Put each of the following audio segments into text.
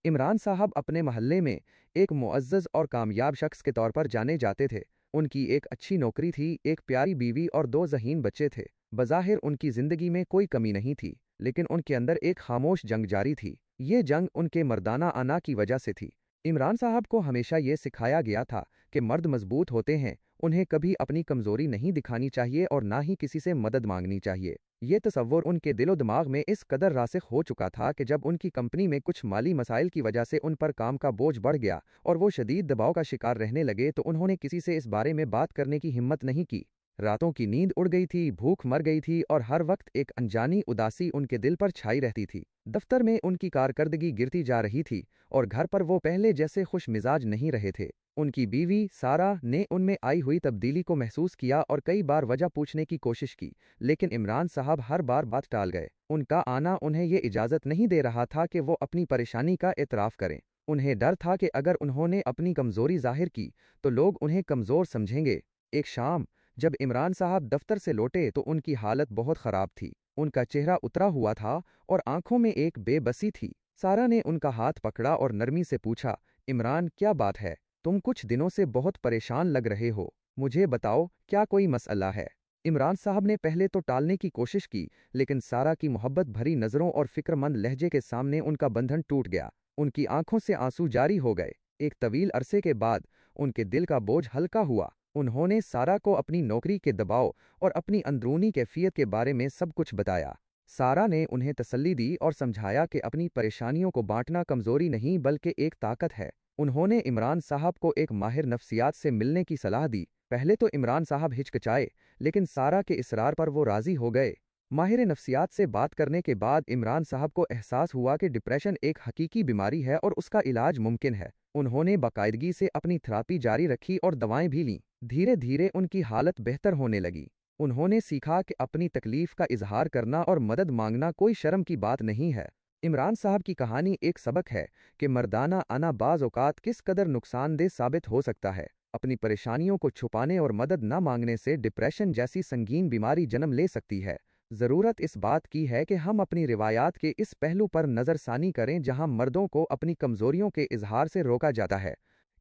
عمران صاحب اپنے محلے میں ایک معزز اور کامیاب شخص کے طور پر جانے جاتے تھے۔ ان کی ایک اچھی نوکری تھی، ایک پیاری بیوی اور دو ذہین بچے تھے۔ بظاہر ان کی زندگی میں کوئی کمی نہیں تھی، لیکن ان کے اندر ایک خاموش جنگ جاری تھی۔ یہ جنگ ان کے مردانہ انا کی وجہ سے تھی۔ عمران صاحب کو ہمیشہ یہ سکھایا گیا تھا کہ مرد مضبوط ہوتے ہیں، انہیں کبھی اپنی کمزوری نہیں دکھانی چاہیے اور نہ ہی کسی سے مدد مانگنی چاہیے۔ یہ تصور ان کے دل و دماغ میں اس قدر راسخ ہو چکا تھا کہ جب ان کی کمپنی میں کچھ مالی مسائل کی وجہ سے ان پر کام کا بوجھ بڑھ گیا اور وہ شدید دباؤ کا شکار رہنے لگے تو انہوں نے کسی سے اس بارے میں بات کرنے کی ہمت نہیں کی۔ راتوں کی نیند اڑ گئی تھی، بھوک مر گئی تھی اور ہر وقت ایک انجانی اداسی ان کے دل پر چھائی رہتی تھی۔ دفتر میں ان کی کارکردگی گرتی جا رہی تھی اور گھر پر وہ پہلے جیسے خوش مزاج نہیں رہے تھے۔ ان کی بیوی سارہ نے ان میں آئی ہوئی تبدیلی کو محسوس کیا اور کئی بار وجہ پوچھنے کی کوشش کی، لیکن عمران صاحب ہر بار بات ٹال گئے۔ ان کا آنا انہیں یہ اجازت نہیں دے رہا تھا کہ وہ اپنی پریشانی کا اعتراف کریں۔ انہیں ڈر تھا کہ اگر انہوں نے اپنی کمزوری ظاہر کی تو لوگ انہیں کمزور سمجھیں گے۔ ایک شام جب عمران صاحب دفتر سے لوٹے تو ان کی حالت بہت خراب تھی۔ ان کا چہرہ اترا ہوا تھا اور آنکھوں میں ایک بے بسی تھی۔ سارہ نے ان کا ہاتھ پکڑا اور نرمی سے پوچھا، عمران کیا بات ہے؟ تم کچھ دنوں سے بہت پریشان لگ رہے ہو، مجھے بتاؤ کیا کوئی مسئلہ ہے؟ عمران صاحب نے پہلے تو ٹالنے کی کوشش کی، لیکن سارہ کی محبت بھری نظروں اور فکر مند لہجے کے سامنے ان کا بندھن ٹوٹ گیا۔ ان کی آنکھوں سے آنسو جاری ہو گئے۔ ایک طویل عرصے کے بعد ان کے دل کا بوجھ ہلکا ہوا۔ انہوں نے سارہ کو اپنی نوکری کے دباؤ اور اپنی اندرونی کیفیت کے بارے میں سب کچھ بتایا۔ سارہ نے انہیں تسلی دی اور سمجھایا کہ اپنی پریشانیوں کو بانٹنا کمزوری نہیں بلکہ ایک طاقت ہے۔ انہوں نے عمران صاحب کو ایک ماہر نفسیات سے ملنے کی صلاح دی۔ پہلے تو عمران صاحب ہچکچائے، لیکن سارہ کے اصرار پر وہ راضی ہو گئے۔ ماہر نفسیات سے بات کرنے کے بعد عمران صاحب کو احساس ہوا کہ ڈپریشن ایک حقیقی بیماری ہے اور اس کا علاج ممکن ہے۔ انہوں نے باقاعدگی سے اپنی تھراپی جاری رکھی اور دوائیں بھی لیں۔ دھیرے دھیرے ان کی حالت بہتر ہونے لگی۔ انہوں نے سیکھا کہ اپنی تکلیف کا اظہار کرنا اور مدد مانگنا کوئی شرم کی بات نہیں ہے۔ عمران صاحب کی کہانی ایک سبق ہے کہ مردانہ انا بعض اوقات کس قدر نقصان دہ ثابت ہو سکتا ہے۔ اپنی پریشانیوں کو چھپانے اور مدد نہ مانگنے سے ڈپریشن جیسی سنگین بیماری جنم لے سکتی ہے۔ ضرورت اس بات کی ہے کہ ہم اپنی روایات کے اس پہلو پر نظر ثانی کریں جہاں مردوں کو اپنی کمزوریوں کے اظہار سے روکا جاتا ہے۔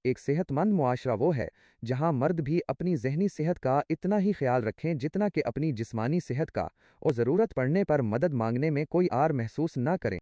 ایک صحت مند معاشرہ وہ ہے جہاں مرد بھی اپنی ذہنی صحت کا اتنا ہی خیال رکھیں جتنا کہ اپنی جسمانی صحت کا، اور ضرورت پڑنے پر مدد مانگنے میں کوئی آر محسوس نہ کریں۔